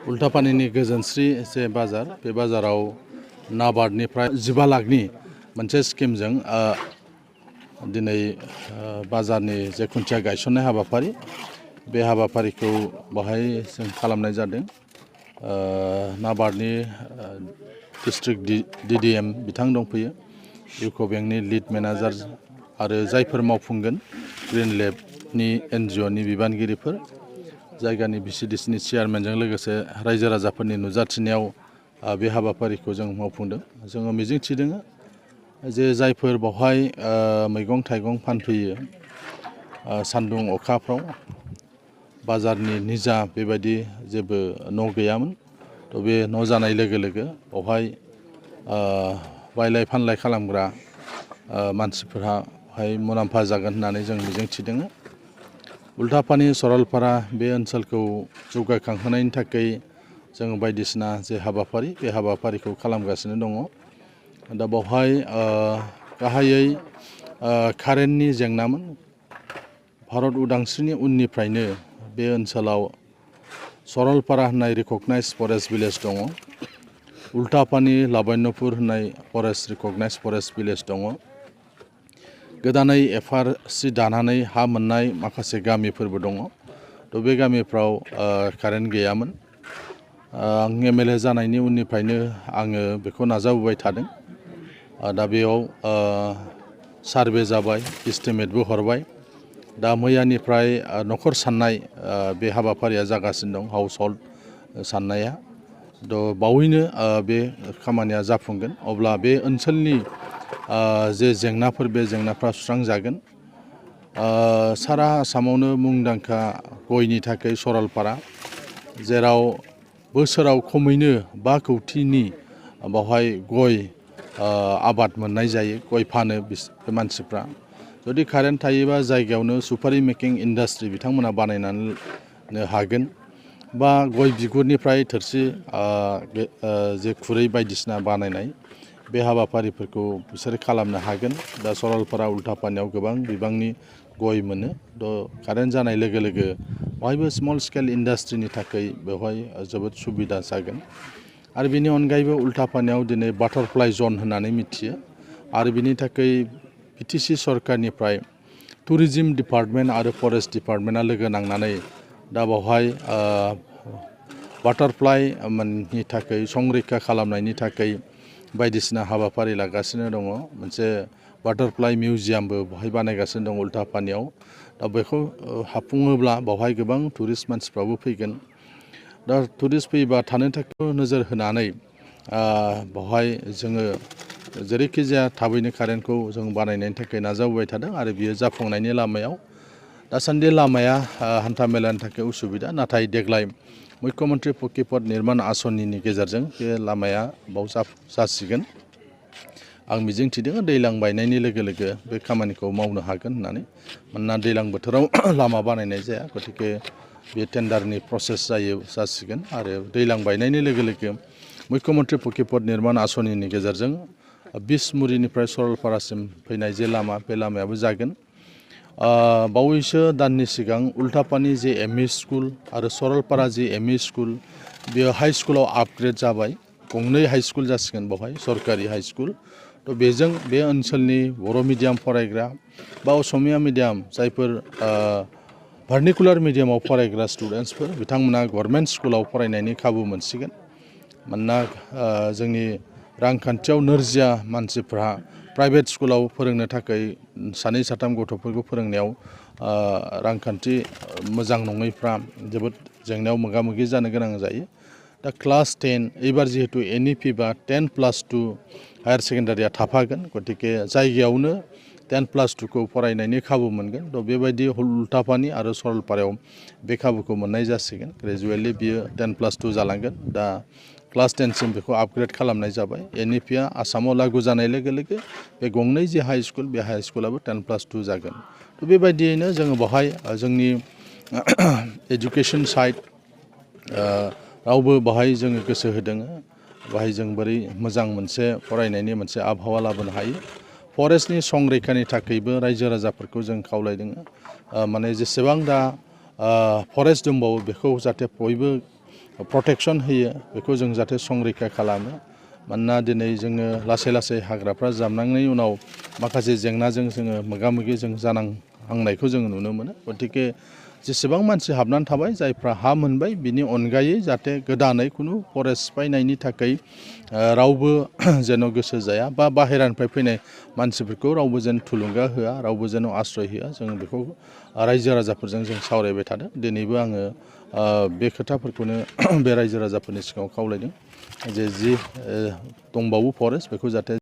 उल्टापानीनि गोजोनस्रि जे बाजार बे बाजाराव नाबार्डनिफ्राय 15 लाखनि मोनसे स्किमजों दिनै बाजारनि जे खुन्थिया गायसननाय हाबाफारि बे हाबाफारिखौ बाहाय जों खालामनाय जादों। नाबार्डनि डिस्ट्रिक्ट DDM बिथां दंफैयो, इउक' बेंकनि लिड मेनेजार आरो जायफोर मावफुंगोन ग्रिन लेबनि NGOनि बिबानगिरिफोर, जायगानि VCDCनि चेयारमेनजों लोगोसे रायजो राजाफोरनि नुजाथिनायाव बे हाबाफारिखौ जों मावफुंदों। जोङो मिजिंथिदों जे जायफोर बावहाय मैगं थाइगं फानफैयो सान्दुं अखाफ्राव बाजारनि निजा बेबायदि जेबो न' गैयामोन, थ' बे न' जानाय लोगो लोगो बावहाय बायलाय फानलाय खालामग्रा मानसिफोरा बावहाय मुलाम्फा जागोन होननानै जों मिजिंथिदों। उल्टापानी सरलपारा बे ओनसोलखौ जौगाखांहोनायनि थाखाय जोङो बायदिसिना जे हाबाफारि बे हाबाफारिखौ खालामगासिनो दङ। दा बावहाय गाहायै कारेन्टनि जेंनामोन। भारत उदांस्रिनि उननिफ्रायनो बे ओनसोलाव सरलपारा होननाय रिकगनाइज फरेस्ट भिलेज दङ, उल्टापानी लाबण्यपुर होननाय फरेस्ट रिकगनाइज फरेस्ट भिलेज दङ। गोदानै FRC दानानै हा मोननाय माखासे गामिफोरबो दङ। थ' बे गामिफ्राव कारेन्ट गैयामोन। आं MLA जानायनि उननिफ्रायनो आङो बेखौ नाजाबोबाय थादों। दा बेयाव सार्भे जाबाय, इस्टिमेटबो हरबाय। दा मैयानिफ्राय न'खर साननाय बे हाबाफारिया जागासिनो दं, हाउस हल्ड साननाया। थ' बावैनो बे खामानिया जाफुंगोन, अब्ला बे ओनसोलनि जे जेंनाफोर बे जेंनाफ्रा सुस्रांजागोन। सारा आसामावनो मुंदांखा गयनि थाखाय सरलपारा, जेराव बोसोराव खमैनो 5 कौटिनि बावहाय गय आबाद मोननाय जायो, गय फानो बे मानसिफ्रा। जुदि कारेन्ट थायोबा जायगायावनो सुपारि मेकिं इन्डास्ट्रि बिथांमोना बानायनानै हागोन, बा गय बिगुरनिफ्राय थोरसि जे खुरै बायदिसिना बानायनाय बे हाबाफारिफोरखौ बिसोरो खालामनो हागोन। दा सरलपारा उल्टापानियाव गोबां बिबांनि गय मोनो। थ' कारेन्ट जानाय लोगो लोगो बहायबो स्मल स्केल इन्डास्ट्रिनि थाखाय बेवहाय जोबोद सुबिदा जागोन। आरो बेनि अनगायैबो उल्टापानियाव दिनै बाटारफ्लाइ जन होननानै मिथियो, आरो बिनि थाखाय BTC सरकारनिफ्राय टुरिजिम डिपार्टमेन्ट आरो फरेस्ट डिपार्टमेन्टआ लोगो नांनानै दा बावहाय बाटारफ्लाइनि थाखाय संरैखा खालामनायनि थाखाय बायदिसिना हाबाफारि लागासिनो दङ। मोनसे बाटारफ्लाइ मिउजियामबो बेवहाय बानायगासिनो दङ उल्टापानियाव। दा बेखौ हाफुङोब्ला बावहाय गोबां टुरिस्ट मानसिफ्राबो फैगोन। दा टुरिस्ट फैयोबा थानो थाखाय नोजोर होनानै बावहाय जोङो जेरैखि जाया थाबैनो कारेन्टखौ जों बानायनायनि थाखाय नाजाबोबाय थादों, आरो बियो जाफुंनायनि लामायाव। दासान्दि लामाया हान्था मेलानि थाखाय उसुबिदा, नाथाय देग्लाय मुख्यमन्त्रि पक्किपथ निर्माण आसनिनि गेजेरजों बे लामाया बाव जासिगोन। आं मिजिंथिदों दैज्लां बायनायनि लोगो लोगो बे खामानिखौ मावनो हागोन होननानै। मानोना दैज्लां बोथोराव लामा बानायनाय जाया, गतिके बे टेन्डारनि प्रसेस जासिगोन। आरो दैज्लां बायनायनि लोगो लोगो मुख्यमन्त्रि पक्किपथ निर्माण आसनिनि गेजेरजों बिसमुरिनिफ्राय सरलपारासिम फैनाय जे लामा, बे लामायाबो जागोन। बावैसो दाननि सिगां उल्टापानी जे ME स्कुल आरो सरलपारा जे ME स्कुल, बेयो हाइ स्कुलाव आपग्रेड जाबाय। गंनै हाइ स्कुल जासिगोन बेवहाय, सरकारि हाइ स्कुल। थ' बेजों बे ओनसोलनि बर' मिडियाम फरायग्रा बा असमिया मिडियाम जायफोर भार्निकुलार मिडियामाव फरायग्रा स्टुडेन्टसफोर, बिथांमोना गभर्नमेन्ट स्कुलाव फरायनायनि खाबु मोनसिगोन। मानोना जोंनि रांखान्थियाव नोरजिया मानसिफ्रा प्राइभेट स्कुलाव फोरोंनो थाखाय सानै साथाम गथ'फोरखौ फोरोंनायाव रांखान्थि मोजां नङैफ्रा जोबोद जेंनायाव मोगा मोगि जानो गोनां जायो। दा क्लास 10 एबार जिहेतु NEP बा 10+2 हायार सेकेन्डारिया थाफागोन, गतिके जायगायावनो 10+2 खौ फरायनायनि खाबु मोनगोन। थ' बेबायदि उल्टापानी आरो सरलपारायाव बे खाबुखौ मोननाय जासिगोन। ग्रेजुवेटलि बियो 10+2 जालांगोन। दा क्लास 10 सिम बेखौ आपग्रेड खालामनाय जाबाय। NEPआ आसामाव लागु जानाय लोगो लोगो बे गंनै जे हाइ स्कुल, बे हाइ स्कुलाबो 10+2 जागोन। थ' बेबायदियैनो जोङो बेवहाय जोंनि एजुकेसन साइड रावबो बाहाय जोङो गोसो होदों। बाहाय जों बोरै मोजां मोनसे फरायनायनि मोनसे आबहावा लाबोनो हायो। फरेस्टनि संरैखानि थाखायबो रायजो राजाफोरखौ जों खावलायदों। माने जेसेबां दा फरेस्ट दंबावो बेखौ जाहाथे बयबो प्रटेक्सन होयो, बेखौ जों जाहाथे संरैखा खालामो। मानोना दिनै जोङो लासै लासै हाग्राफ्रा जामलांनायनि उनाव माखासे जेंनाजों जोङो मोगा मोगि जों जानांनायखौ जों नुनो मोनो। गतिके जेसेबां मानसि हाबनानै थाबाय, जायफ्रा हा मोनबाय बिनि अनगायै जाहाथे गोदानै खुनु फरेस्ट सिफायनायनि थाखाय रावबो जेन' गोसो जाया, बा बाहेरानिफ्राय फैनाय मानसिफोरखौ रावबो जेन थुलुंगा होआ, रावबो जेन' आश्रय होआ। जों बेखौ रायजो राजाफोरजों जों सावरायबाय थादों। दिनैबो आङो बे खोथाफोरखौनो बे रायजो राजाफोरनि सिगाङाव खावलायदों जे जि दंबावो फरेस्ट बेखौ जाहाथे